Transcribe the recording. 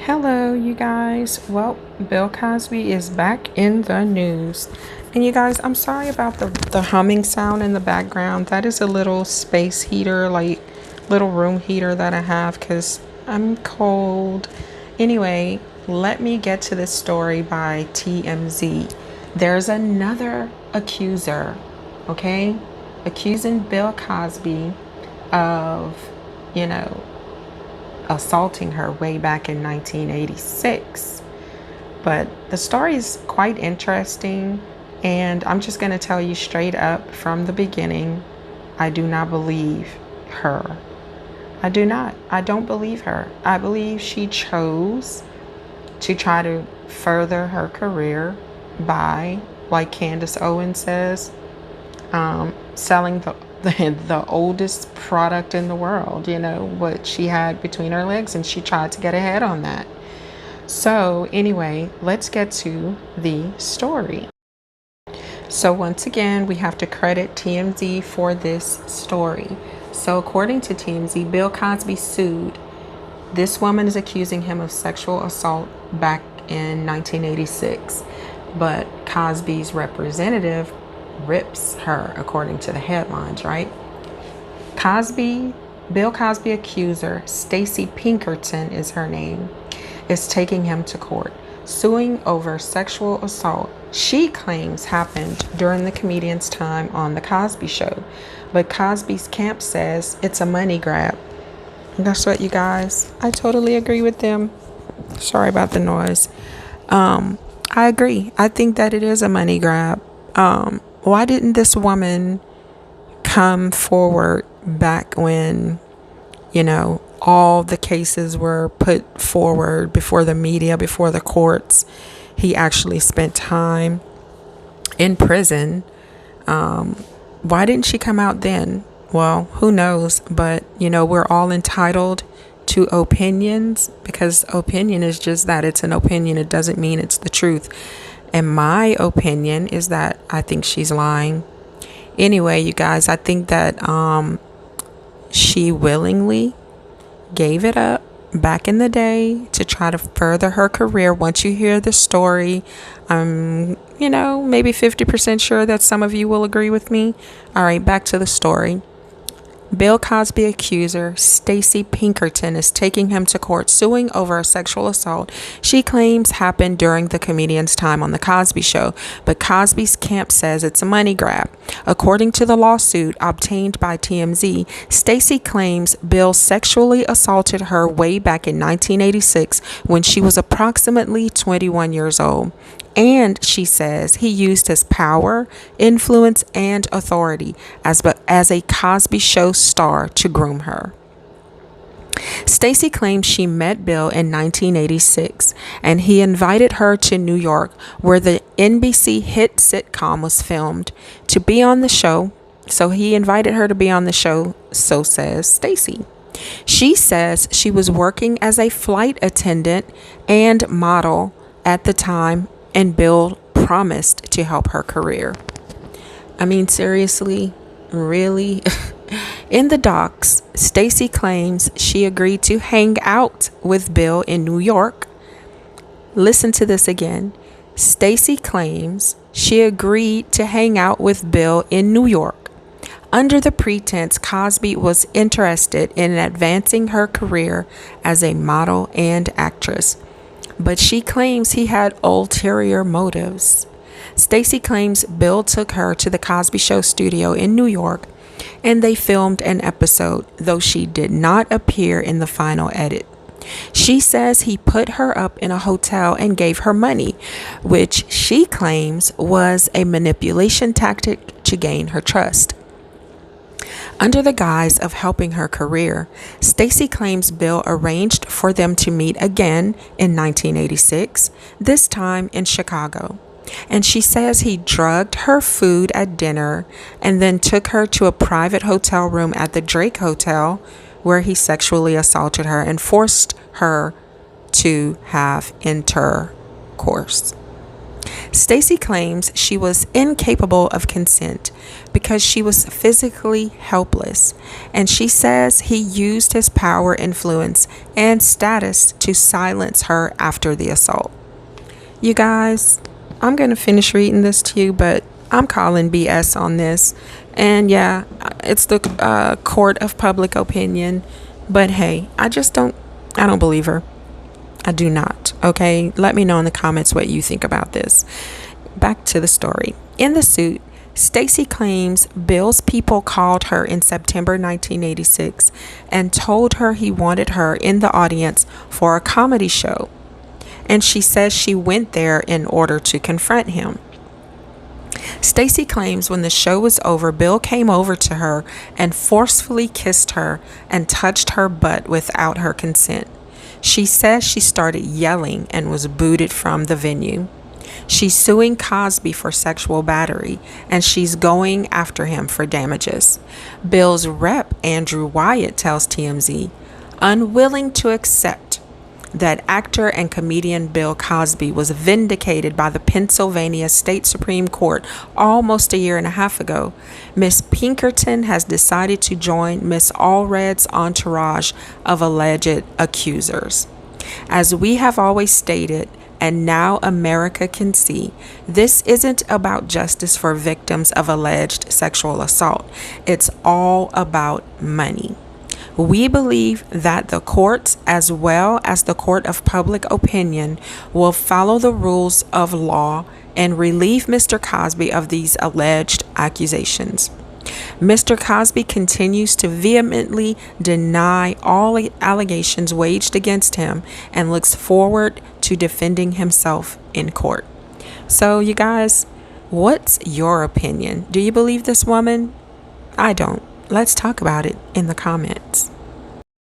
Hello, you guys. Well, Bill Cosby is back in the news. And you guys, I'm sorry about the humming sound in the background. That is a little space heater, like little room heater that I have because I'm cold. Anyway, let me get to this story by TMZ. There's another accuser, okay? Accusing Bill Cosby of, you know, assaulting her way back in 1986. But the story is quite interesting, and I'm just going to tell you straight up from the beginning, I do not believe her. I do not. I don't believe her. I believe she chose to try to further her career by, like Candace Owens says, selling the oldest product in the world, what she had between her legs, and she tried to get ahead on that. So anyway, let's get to the story. So once again, we have to credit TMZ for this story. So according to TMZ, Bill Cosby sued. This woman is accusing him of sexual assault back in 1986, but Cosby's representative rips her, according to the headlines, right? Bill Cosby accuser, Stacey Pinkerton is her name, is taking him to court, suing over sexual assault she claims happened during the comedian's time on The Cosby Show. But Cosby's camp says it's a money grab. And guess what, you guys? I totally agree with them. Sorry about the noise. I agree. I think that it is a money grab. Why didn't this woman come forward back when, all the cases were put forward before the media, before the courts? He actually spent time in prison. Why didn't she come out then? Well, who knows? But, we're all entitled to opinions, because opinion is just that. It's an opinion. It doesn't mean it's the truth. And my opinion is that I think she's lying. Anyway, you guys, I think that she willingly gave it up back in the day to try to further her career. Once you hear the story, I'm, maybe 50% sure that some of you will agree with me. All right, back to the story. Bill Cosby accuser Stacey Pinkerton is taking him to court, suing over a sexual assault she claims happened during the comedian's time on The Cosby Show, but Cosby's camp says it's a money grab. According to the lawsuit obtained by TMZ, Stacey claims Bill sexually assaulted her way back in 1986 when she was approximately 21 years old. And she says he used his power, influence, and authority as a Cosby Show star to groom her. Stacey claims she met Bill in 1986, and he invited her to New York, where the NBC hit sitcom was filmed, to be on the show. So he invited her to be on the show, so says Stacey. She says she was working as a flight attendant and model at the time, and Bill promised to help her career. I mean, seriously, really? In the docs, Stacey claims she agreed to hang out with Bill in New York. Listen to this again. Stacey claims she agreed to hang out with Bill in New York under the pretense Cosby was interested in advancing her career as a model and actress. But she claims he had ulterior motives. Stacey claims Bill took her to the Cosby Show studio in New York, and they filmed an episode, though she did not appear in the final edit. She says he put her up in a hotel and gave her money, which she claims was a manipulation tactic to gain her trust. Under the guise of helping her career, Stacey claims Bill arranged for them to meet again in 1986, this time in Chicago. And she says he drugged her food at dinner and then took her to a private hotel room at the Drake Hotel, where he sexually assaulted her and forced her to have intercourse. Stacy claims she was incapable of consent because she was physically helpless, and she says he used his power, influence, and status to silence her after the assault. You guys, I'm going to finish reading this to you, but I'm calling BS on this. And yeah, it's the court of public opinion. But hey, I don't believe her. I do not. Okay, let me know in the comments what you think about this. Back to the story. In the suit, Stacy claims Bill's people called her in September 1986 and told her he wanted her in the audience for a comedy show. And she says she went there in order to confront him. Stacy claims when the show was over, Bill came over to her and forcefully kissed her and touched her butt without her consent. She says she started yelling and was booted from the venue. She's suing Cosby for sexual battery, and she's going after him for damages. Bill's rep, Andrew Wyatt, tells TMZ, unwilling to accept that actor and comedian Bill Cosby was vindicated by the Pennsylvania State Supreme Court almost a year and a half ago, Miss Pinkerton has decided to join Miss Allred's entourage of alleged accusers. As we have always stated, and now America can see, this isn't about justice for victims of alleged sexual assault. It's all about money. We believe that the courts, as well as the court of public opinion, will follow the rules of law and relieve Mr. Cosby of these alleged accusations. Mr. Cosby continues to vehemently deny all allegations waged against him and looks forward to defending himself in court. So, you guys, what's your opinion? Do you believe this woman? I don't. Let's talk about it in the comments.